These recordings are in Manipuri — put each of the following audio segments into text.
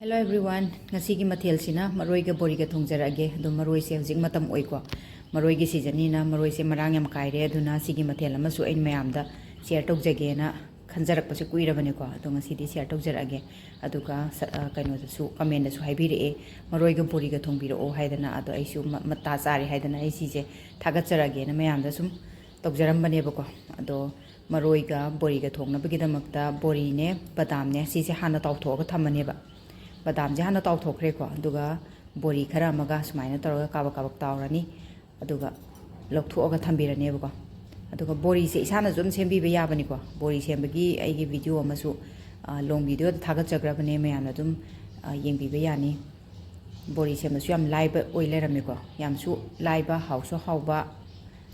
Hello everyone, ngasi gi mathel sina maroi ga bori ga thongjarage adu maroi se hojik matam oi ko maroi gi season ni na maroi se marang yam kaire aduna sigi mathel ama su ein mayam da share tok jage na khanjarak pase kuira bane ko adu ngasi di share tok jarage adu ka kaino su comment da su haibi re maroi ga bori ga thongbi ro haidana adu ai su mata sari haidana ai si je thagat jarage na mayam da sum tok jaram bane ba ko adu maroi ga bori ga thongna bagi da makta bori ne badam ne si se hana taw tho ga thamane ba badam jahana taw thokre ko aduga bori khara maga sumaina toroga kabak kabak tawrani aduga lokthoga thambirane ba ko aduga bori se isana zum sembi be yabani ko bori sembagi aigi video amasu long video thagat chagrabane mayana dum yengbi be yani bori semasu yam live oi lerame ko yamsu live hauso hauba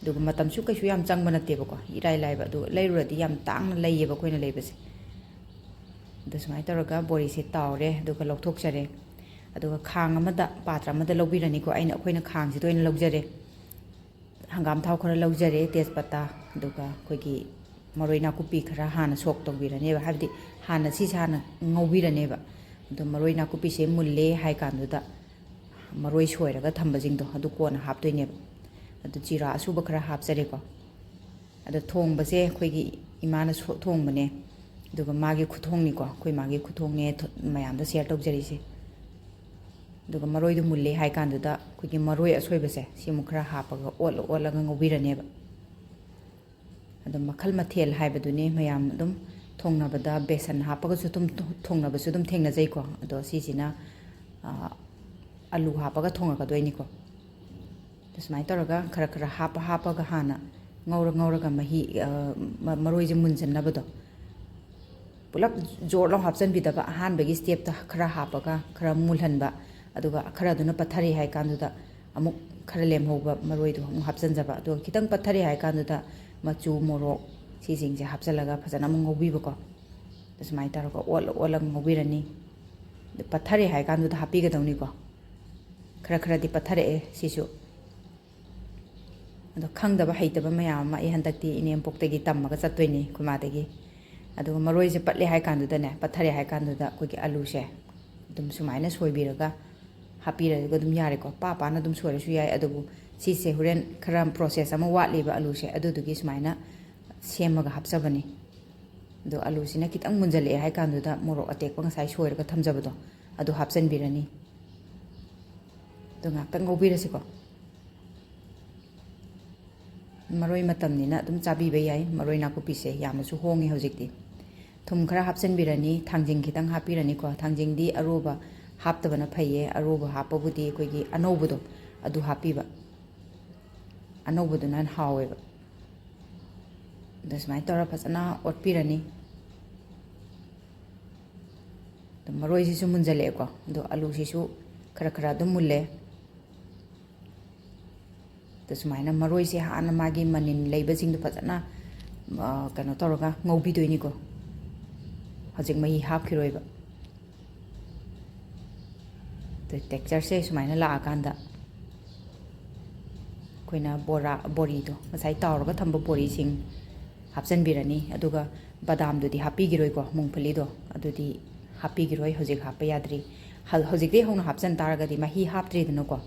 aduga matam su kaisu yam changba natte ba ko irai live adu leiruradi yam tangna leiye ba koina leibase दसमाय तौरगा बोरी से तावरे अदुगा लौथोकजरे अदुगा खांग अमदा पात्र अमदा लौबिरनी को आइना अखोइना खांग से तोइना लौजरे हंगाम थाव खरा लौजरे तेजपत्ता अदुगा अखोइगी मरोइ नाकुपी खरा हाना सोक तौबिरनेबा हाबदि हाना सिसे हाना ngौबिरनेबा अदु मरोइ नाकुपी से मुल्ले हाइ कांदुदा मरोइ सोइरगा थंबजिंगदो अदु कोना हापतोइनेबा अदु जीरा असुबा खरा हापजरे को अदु थोंबसे अखोइगी इमाना थोंबने दुगा मागे खुथोंगनी को कोई मागे खुथोंगने मयाम दा शेयर तौजरीसे दुगा मरोइ दु मुल्ले हाइ कांदुदा कोइगी मरोइ असोइबसे सिमु खरा हापगा ओलगा ngौबिरनेबा अदु मखल मथेल हाइबदुने मयाम दुम थोंनाबदा बेसन हापगा सु तुम थोंनाबसु दुम थेंगना जै को अदो सिसिना आलू हापगा थोंगकदोइनी को तसमाय तौरगा खरा खरा हापगा हाना ngौरगा मही मरोइ जे मुनजन्नाबदो पुलप जोर लो हापसन बिदबा हान बगी स्टेप ता खरा हापगा खरा मुलहनबा अदुगा खरा दुना पथरी हाइ कांदुदा अमुक खरा लेमहोबा मरोइ दु हापसन जबा अदु खितंग पथरी हाइ कांदुदा मचु मोरो सिसिंग जे हापसलगा फजना मु ngौबिबा को तसमाय तारको ओल ngौबिरनी पथरी हाइ कांदुदा हापिगा दौनी को खरा खरा दि पथरे सिसु अदु खंगदबा हैतबा मयाम मा ए हंदक्ति इनेम पोक्तगी तम्मगा चत्तोइनी खुमादगी अदुगा मरोइ से पटले हाइ कांदुदाने पथरे हाइ कांदुदा कोइगी आलू से दुम सुमाइना सोइबिरगा हापिरगा दुम यारे को पापाना दुम सोइरसु याय अदुबु सिसे हुरेन खरा प्रोसेस अमा वाटलेबा आलू से अदुदुगी सुमाइना सेमगा हापसबनी दो आलू सिना खितंग मुंजले हाइ कांदुदा मोरो अटेकपा ngasai सोइरगा थमजबदो अदु हापसनबिरनी दो ngaktang ngौबिरसिको मरोइ मतमनिना दुम चाबिबा याय मरोइ नाकुपीसे यामसु होंगे हौजिकती थुम खरा हापसनबिरनी थांजिंग खितंग हापिरनी को थांजिंग दी अरोबा हापतबना फैये अरोबा हापबुदी कोइगी अनौबदो अदु हापिबा अनौबदुना हावेबा दसमाय तौरा फसना ओटपिरनी तो मरोइ सिसु मुंजले को दो आलू सिसु खरा खरा दुम मुल्ले तसमाइना मरोइ से हाना मागी मनिन लेबजिंग फजना कनो तौरगा ngौबिदोइनी को हजिक मही हापखिरोइबा तो टेक्सचर से सुमाइना लाकांदा कोइना बोरी तो मसाइ तावरगा थंब बोरी सिंग हापसनबिरनी अदुगा बादाम दुदी हापिगिरोइ को मूंगफली दो अदुदी हापिगिरोइ हजिक हापा याद्री हजिक दे होना हापसन तारगदी मही हापत्रिदनो को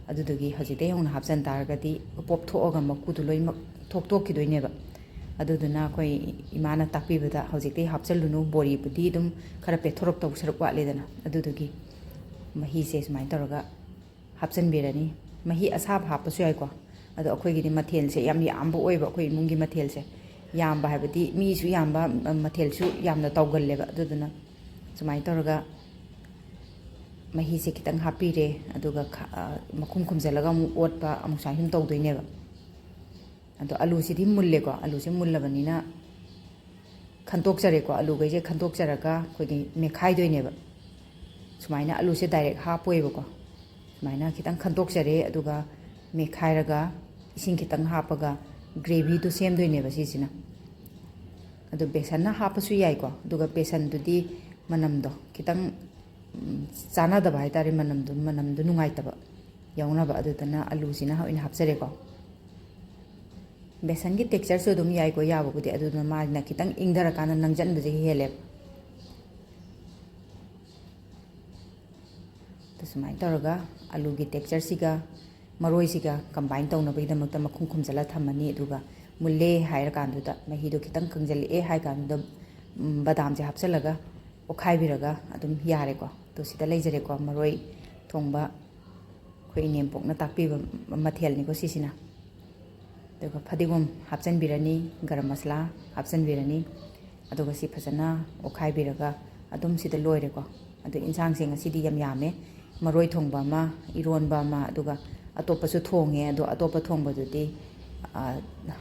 अदुदुगी हजिक दे होना हापसन तारगदी पोप थोअगा मकुदु लोइमक थोकतोकिदोइनेबा अदुदुना कोइ इमाना ताकबिबदा हजिकते हापचलुनु बोरी बुदी दुम खरा पेथोरक तौ सरक वालेदना अदुदुगी मही से सुमाइ तौरगा हापचनबिरनी मही असाब हापसु याय को अदो अखोइगिदि मथेल से याम यामबो ओइबा अखोइ इमुंगी मथेल से यामबा हाबदी मीसु यामबा मथेलसु यामना तौगल्लेबा अदुदुना सुमाइ तौरगा मही से खितंग हापिरे अदुगा मखुम खुमजलगा मु ओटपा अमुसा हिम तौदोइनेबा अदो आलू सिदि मुल्ले को आलू से मुल्लबनिना खंतोकजरे को आलू गैजे खंतोकजरगा कोइगी मेखाइदोइनेबा सुमाइना आलू से डायरेक्ट हापोइबा को सुमाइना खितंग खंतोकजरे अदुगा मेखाइरगा इसिंग खितंग हापगा ग्रेवी दो सेमदोइनेबा सिसिना अदो बेसनना हापसु याय को अदुगा बेसन दुदी मनमदो खितंग चानादबा हाइतारे मनमदो नुंगाइतबा यौनाबा अदुदना आलू सिना होइना हापजरे को बेसन की टेक्सचर से दुम याय को याबुदी अदुदना माजना खितंग इंगदरकाना नंजन बजे हेले ꯁꯨꯃꯥꯏꯅ ꯇꯧꯔꯒ ꯑꯂꯨꯒꯤ ꯇꯦꯛꯆꯔꯁꯤꯒ ꯃꯔꯣꯏꯁꯤꯒ ꯀꯝꯕꯥꯏꯟ ꯇꯧꯅꯕꯒꯤꯗꯃꯛꯇ ꯃꯈꯨꯝ ꯈꯨꯝꯖꯤꯜꯂ ꯊꯝꯃꯅꯤ ꯑꯗꯨꯒ ꯃꯨꯜꯂꯦ ꯍꯥꯏꯔꯀꯥꯟꯗꯨꯗ ꯃꯍꯤꯗꯣ ꯈꯤꯇꯪ ꯀꯪꯁꯤꯜꯂꯛꯑꯦ ꯍꯥꯏ ꯀꯥꯟꯗꯨꯗ ꯕꯗꯥꯝꯁꯦ ꯍꯥꯞꯆꯤꯜꯂꯒ ꯑꯣꯠꯈꯥꯏꯕꯤꯔꯒ ꯑꯗꯨꯝ ꯌꯥꯔꯦꯀꯣ꯫ ꯑꯗꯣ ꯁꯤꯗ ꯂꯩꯖꯔꯦꯀꯣ ꯃꯔꯣꯏ ꯊꯣꯡꯕ ꯑꯩꯈꯣꯏ ꯏꯅꯦꯝꯄꯣꯛꯅ ꯇꯥꯛꯄꯤꯕ ꯃꯊꯦꯜꯅꯤꯀꯣ ꯁꯤꯁꯤꯅ꯫ ꯑꯗꯨꯒ ꯐꯗꯤꯒꯣꯝ ꯍꯥꯞꯆꯤꯟꯕꯤꯔꯅꯤ, ꯒꯔꯝ ꯃꯁꯂꯥ ꯍꯥꯞꯆꯤꯟꯕꯤꯔꯅꯤ, ꯑꯗꯨꯒ ꯁꯤ ꯐꯖꯅ ꯑꯣꯠꯈꯥꯏꯕꯤꯔꯒ ꯑꯗꯨꯝ ꯁꯤꯗ ꯂꯣꯏꯔꯦꯀꯣ꯫ ꯑꯗꯣ ꯏꯟꯁꯥꯡꯁꯦ ꯉꯁꯤꯗꯤ ꯌꯥꯝ ꯌꯥꯝꯃꯦ, ꯃꯔꯣꯏ ꯊꯣꯡꯕ ꯑꯃ, ꯏꯔꯣꯟꯕ ꯑꯃ, ꯑꯗꯨꯒ ꯑꯇꯣꯞꯄꯁꯨ ꯊꯣꯡꯉꯦ꯫ ꯑꯗꯣ ꯑꯇꯣꯞꯄ ꯊꯣꯡꯕꯗꯨꯗꯤ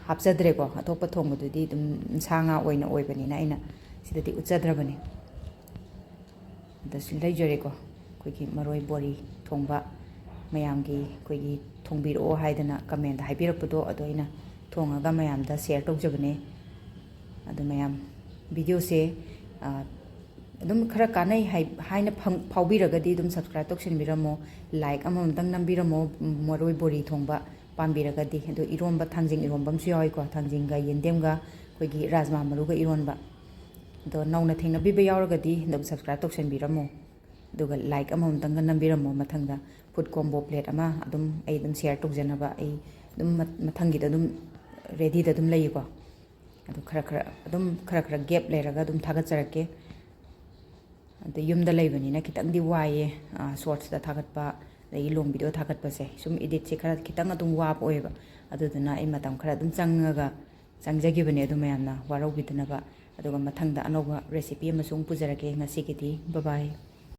ꯍꯥꯞꯆꯗ꯭ꯔꯦꯀꯣ꯫ ꯑꯇꯣꯞꯄ ꯊꯣꯡꯕꯗꯨꯗꯤ ꯑꯗꯨꯝ ꯁꯥ ꯉꯥ ꯑꯣꯏꯅ ꯑꯣꯏꯕꯅꯤꯅ ꯑꯩꯅ ꯁꯤꯗꯗꯤ ꯎꯠꯆꯗ꯭ꯔꯕꯅꯤ꯫ ꯑꯗꯁꯨ ꯂꯩꯖꯔꯦꯀꯣ ꯑꯩꯈꯣꯏꯒꯤ ꯃꯔꯣꯏ ꯕꯣꯔꯤ ꯊꯣꯡꯕ, ꯃꯌꯥꯝꯒꯤ ꯑꯩꯈꯣꯏꯒꯤ ꯊꯣꯡꯕꯤꯔꯛꯑꯣ ꯍꯥꯏꯗꯅ ꯀꯃꯦꯟꯗ ꯍꯥꯏꯕꯤꯔꯛꯄꯗꯣ ꯑꯗꯣ ꯑꯩꯅ ꯊꯣꯡꯉꯒ ꯃꯌꯥꯝꯗ ꯁꯦꯌꯔ ꯇꯧꯖꯕꯅꯦ꯫ ꯑꯗꯣ ꯃꯌꯥꯝ ꯚꯤꯗꯤꯑꯣꯁꯦ ꯑꯗꯨꯝ ꯈꯔ ꯀꯥꯟꯅꯩ ꯍꯥꯏꯅ ꯐꯥꯎꯕꯤꯔꯒꯗꯤ ꯑꯗꯨꯝ ꯁꯕꯁꯀ꯭ꯔꯥꯏꯕ ꯇꯧꯁꯤꯟꯕꯤꯔꯝꯃꯣ, ꯂꯥꯏꯛ ꯑꯃꯃꯝꯇꯪ ꯅꯝꯕꯤꯔꯝꯃꯣ ꯃꯔꯣꯏ ꯕꯣꯔꯤ ꯊꯣꯡꯕ ꯄꯥꯝꯕꯤꯔꯒꯗꯤ꯫ ꯑꯗꯣ ꯏꯔꯣꯟꯕ ꯊꯥꯡꯖꯤꯡ ꯏꯔꯣꯟꯕ ꯑꯃꯁꯨ ꯌꯥꯎꯏꯀꯣ, ꯊꯥꯡꯖꯤꯡꯒ ꯌꯦꯟꯗꯦꯝꯒ ꯑꯩꯈꯣꯏꯒꯤ ꯔꯥꯖꯃꯥ ꯃꯔꯨꯒ ꯏꯔꯣꯟꯕ꯫ ꯑꯗꯣ ꯅꯧꯅ ꯊꯦꯡꯅꯕꯤꯕ ꯌꯥꯎꯔꯒꯗꯤ ꯑꯗꯨꯝ ꯁꯕꯁꯀ꯭ꯔꯥꯏꯕ ꯇꯧꯁꯤꯟꯕꯤꯔꯝꯃꯣ, ꯑꯗꯨꯒ ꯂꯥꯏꯛ ꯑꯃꯃꯝꯇꯪꯒ ꯅꯝꯕꯤꯔꯝꯃꯣ꯫ ꯃꯊꯪꯗ ꯐꯨꯗ ꯀꯣꯝꯕꯣ ꯄ꯭ꯂꯦꯠ ꯑꯃ ꯑꯗꯨꯝ ꯑꯩ ꯑꯗꯨꯝ ꯁꯦꯌꯔ ꯇꯧꯖꯅꯕ ꯑꯩ ꯑꯗꯨꯝ ꯃꯊꯪꯒꯤꯗ ꯑꯗꯨꯝ ꯔꯦꯗꯤꯗ ꯑꯗꯨꯝ ꯂꯩꯌꯦꯀꯣ꯫ ꯑꯗꯨ ꯈꯔ ꯈꯔ ꯒꯦꯞ ꯂꯩꯔꯒ ꯑꯗꯨꯝ ꯊꯥꯒꯠꯆꯔꯛꯀꯦ꯫ ꯑꯗ ꯌꯨꯝꯗ ꯂꯩꯕꯅꯤꯅ ꯈꯤꯇꯪꯗꯤ ꯋꯥꯏꯑꯦ ꯁꯣꯔꯠꯁꯇ ꯊꯥꯒꯠꯄ, ꯑꯗꯒꯤ ꯂꯣꯡ ꯚꯤꯗꯤꯑꯣ ꯊꯥꯒꯠꯄꯁꯦ ꯁꯨꯝ ꯏꯗꯤꯠꯁꯦ ꯈꯔ ꯈꯤꯇꯪ ꯑꯗꯨꯝ ꯋꯥꯕ ꯑꯣꯏꯌꯦꯕ꯫ ꯑꯗꯨꯗꯨꯅ ꯑꯩ ꯃꯇꯝ ꯈꯔ ꯑꯗꯨꯝ ꯆꯪꯖꯈꯤꯕꯅꯦ, ꯑꯗꯨ ꯃꯌꯥꯝꯅ ꯋꯥꯔꯧꯕꯤꯗꯅꯕ꯫ ꯑꯗꯨꯒ ꯃꯊꯪꯗ ꯑꯅꯧꯕ ꯔꯦꯁꯤꯄꯤ ꯑꯃꯁꯨ ꯄꯨꯖꯔꯛꯀꯦ꯫ ꯉꯁꯤꯒꯤꯗꯤ ꯕꯥꯏ ꯕꯥꯏ꯫